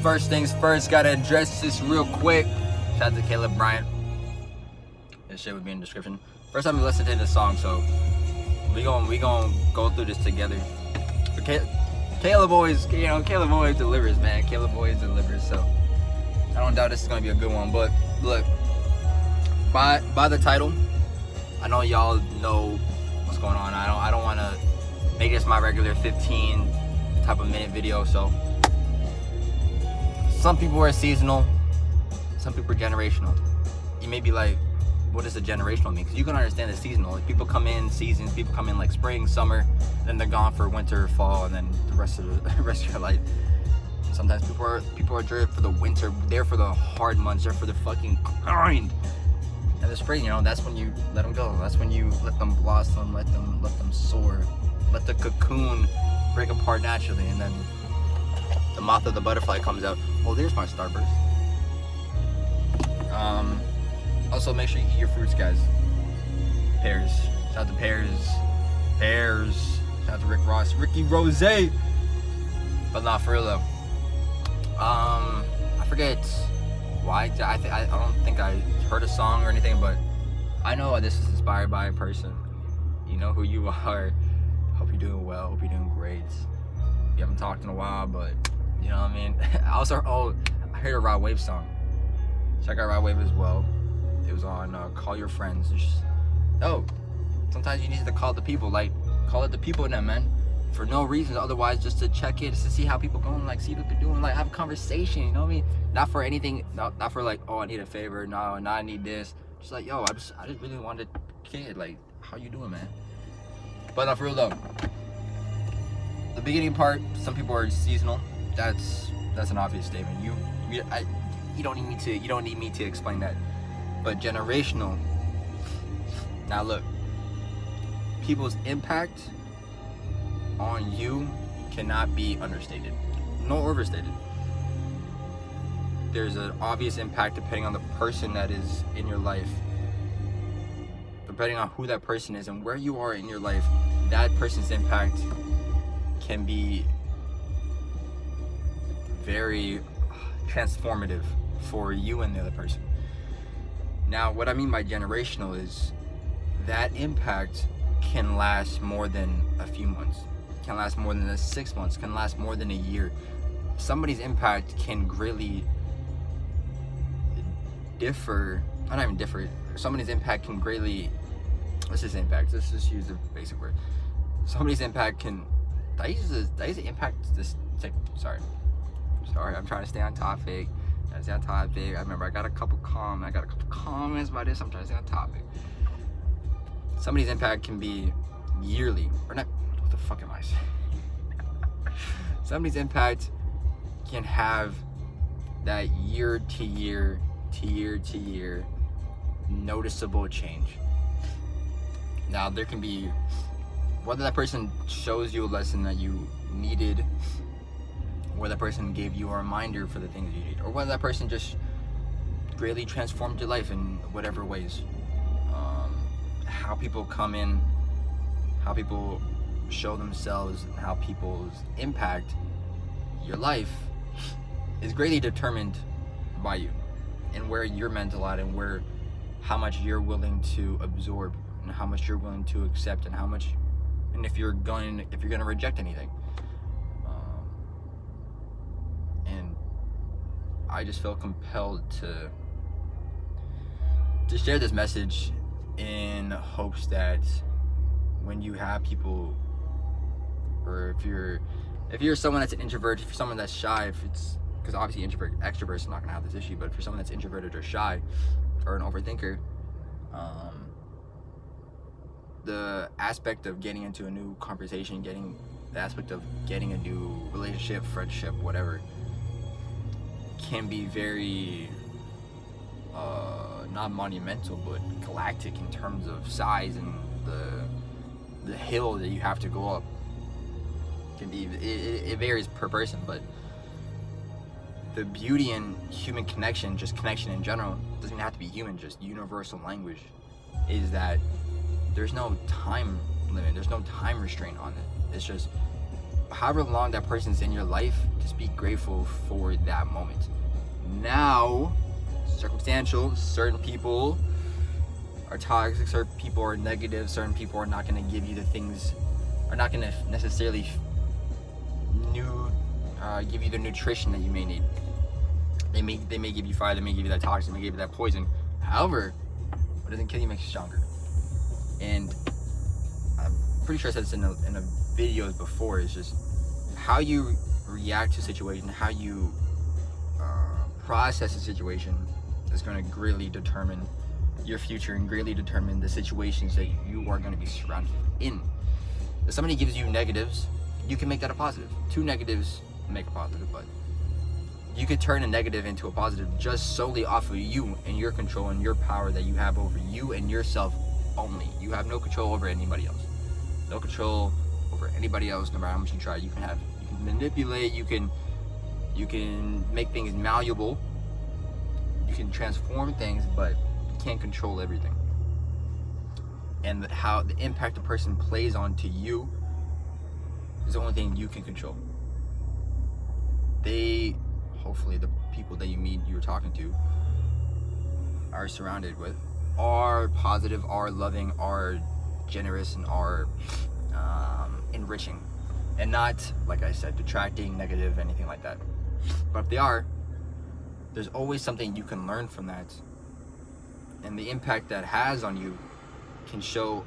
First things first, gotta address this real quick. Shout out to Caleb Bryant. This shit would be in the description. First time we listened to this song, so we gon' go through this together. Caleb always delivers, man. Caleb always delivers, so I don't doubt this is gonna be a good one. But look, by the title, I know y'all know what's going on. I don't want to make this my regular 15 type of minute video. So some people are seasonal, some people are generational. You may be like, what does a generational mean? Because you can understand the seasonal. Like, people come in seasons, people come in like spring, summer, then they're gone for winter, fall, and then the rest of your life. Sometimes people are there for the winter, there for the hard months, there for the fucking grind. And the spring, that's when you let them go. That's when you let them blossom, let them soar, let the cocoon break apart naturally, and then the moth or the butterfly comes out. Oh, there's my starburst. Also, make sure you eat your fruits, guys. Pears. Shout out to pears. Shout out to Rick Ross, Ricky Rose. But not for real though. I forget why. I don't think I heard a song or anything, but I know this is inspired by a person. You know who you are. Hope you're doing well. Hope you're doing great. You haven't talked in a while, but you know what I mean. I heard a Rod Wave song. Check out Rod Wave as well. It was on Call Your Friends. Sometimes you need to call the people. Like, call it the people in them, man. For no reason, otherwise, just to check it, just to see how people going, like, see what they're doing, like, have a conversation, you know what I mean? Not for anything, not for like, oh, I need a favor, no, I need this. Just like, yo, I just really wanted a kid, like, how you doing, man? But not for real though. The beginning part, some people are seasonal. That's an obvious statement. You don't need me to explain that. But generational. Now look, people's impact on you cannot be understated, nor overstated. There's an obvious impact depending on the person that is in your life. Depending on who that person is and where you are in your life, that person's impact can be very transformative for you and the other person. Now, what I mean by generational is that impact can last more than a few months, can last more than 6 months, can last more than a year. Somebody's impact can greatly differ, not even differ, somebody's impact can greatly, let's just use the basic word. Somebody's impact can, I use impact this, sorry, I'm trying to stay on topic. I remember I got a couple comments about this. I'm trying to stay on topic. Somebody's impact can be yearly, or not. What the fuck am I saying? Somebody's impact can have that year to year noticeable change. Now there can be, whether that person shows you a lesson that you needed, whether that person gave you a reminder for the things you need, or whether that person just greatly transformed your life in whatever ways. How people come in, how people show themselves, and how people's impact your life is greatly determined by you, and where you're mental at, and how much you're willing to absorb, and how much you're willing to accept, and if you're going to reject anything. I just felt compelled to share this message in hopes that when you have people, or if you're someone that's an introvert, if you're someone that's shy, because obviously extroverts are not gonna have this issue, but if you're someone that's introverted or shy or an overthinker, the aspect of getting into a new conversation, the aspect of getting a new relationship, friendship, whatever, can be very not monumental but galactic in terms of size, and the hill that you have to go up can be, it varies per person, but the beauty in human connection, just connection in general, doesn't even have to be human, just universal language, is that there's no time limit, there's no time restraint on it. It's just however long that person's in your life, just be grateful for that moment. Now, circumstantial, certain people are toxic, certain people are negative, certain people are not going to give you the things, are not going to necessarily give you the nutrition that you may need. They may give you fire, they may give you that toxin, they may give you that poison. However, what doesn't kill you makes you stronger. And I'm pretty sure I said this in a videos before, is just how you react to a situation, how you process a situation is going to greatly determine your future and greatly determine the situations that you are going to be surrounded in. If somebody gives you negatives, you can make that a positive. 2 negatives make a positive, but you could turn a negative into a positive just solely off of you and your control and your power that you have over you and yourself only. You have no control over anybody else. No control over anybody else, no matter how much you try. You can manipulate, you can make things malleable, you can transform things, but you can't control everything. And how the impact a person plays onto you is the only thing you can control. Hopefully the people that you meet, you're talking to, are surrounded with, are positive, are loving, are generous, and are enriching, and not, like I said, detracting, negative, anything like that. But if they are, there's always something you can learn from that, and the impact that has on you can show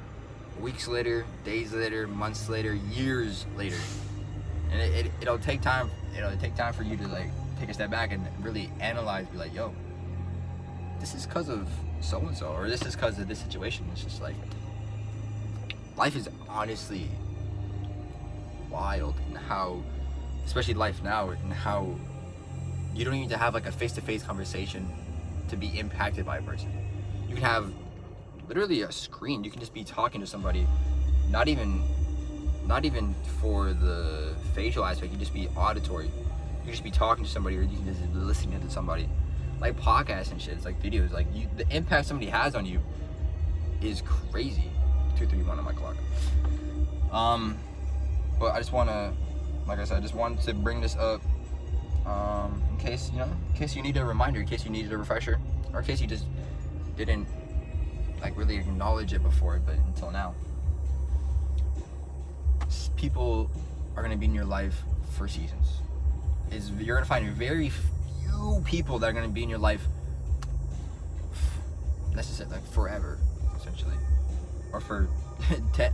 weeks later, days later, months later, years later. And it'll take time. It'll take time for you to like take a step back and really analyze, be like, yo, this is because of so and so, or this is because of this situation. It's just like, life is honestly wild, and how, especially life now, and how you don't need to have like a face-to-face conversation to be impacted by a person. You can have literally a screen. You can just be talking to somebody, not even for the facial aspect. You just be auditory. You can just be talking to somebody, or you can just be listening to somebody. Like podcasts and shit, it's like videos. Like the impact somebody has on you is crazy. 2:31 on my clock. But I just wanna, like I said, I just wanted to bring this up, in case you need a reminder, in case you needed a refresher, or in case you just didn't like really acknowledge it before, but until now. People are gonna be in your life for seasons. You're gonna find very few people that are gonna be in your life necessarily like forever, essentially, or for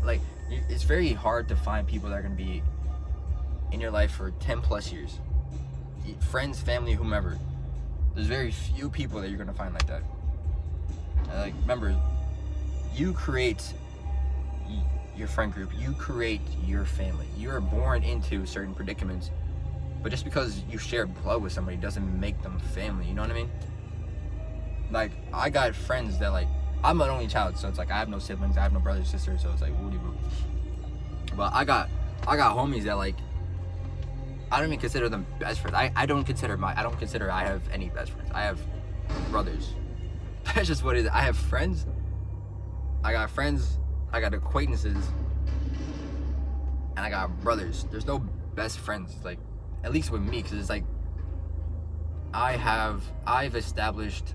like it's very hard to find people that are gonna be in your life for 10 plus years. Friends, family, whomever. There's very few people that you're gonna find like that. Like, remember, you create your friend group, you create your family. You are born into certain predicaments, but just because you share blood with somebody doesn't make them family. You know what I mean? Like, I got friends that, like, I'm an only child, so it's like I have no siblings, I have no brothers or sisters, so it's like woody woo. But I got homies that, like, I don't even consider them best friends. I don't consider I have any best friends. I have brothers. That's just what it is. I have friends. I got acquaintances, and I got brothers. There's no best friends, like, at least with me, because it's like I've established,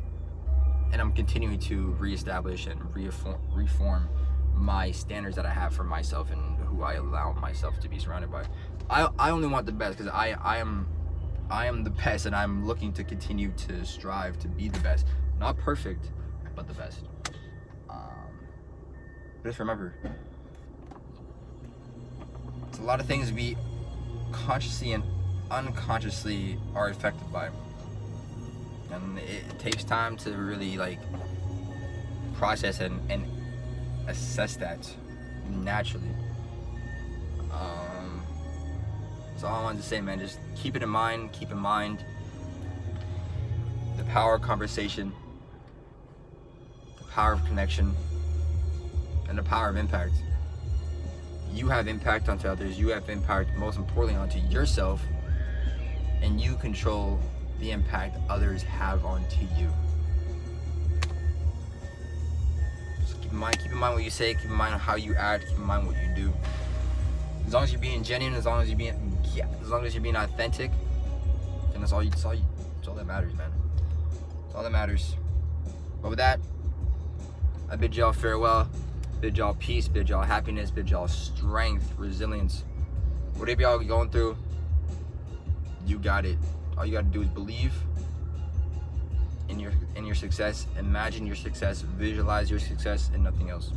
and I'm continuing to reestablish and reform my standards that I have for myself and who I allow myself to be surrounded by. I only want the best, because I am the best, and I'm looking to continue to strive to be the best. Not perfect, but the best. Just remember, it's a lot of things we consciously and unconsciously are affected by, and it takes time to really like process and assess that naturally. That's all I wanted to say, man. Just keep it in mind. Keep in mind the power of conversation, the power of connection, and the power of impact. You have impact onto others. You have impact, most importantly, onto yourself, and you control the impact others have onto you. Just keep in mind what you say, keep in mind how you act, keep in mind what you do. As long as you're being genuine, as long as you're being authentic, then that's all that matters, man. That's all that matters. But with that, I bid y'all farewell. Bid y'all peace. Bid y'all happiness. Bid y'all strength, resilience. Whatever y'all going through, you got it. All you got to do is believe in your success. Imagine your success. Visualize your success, and nothing else.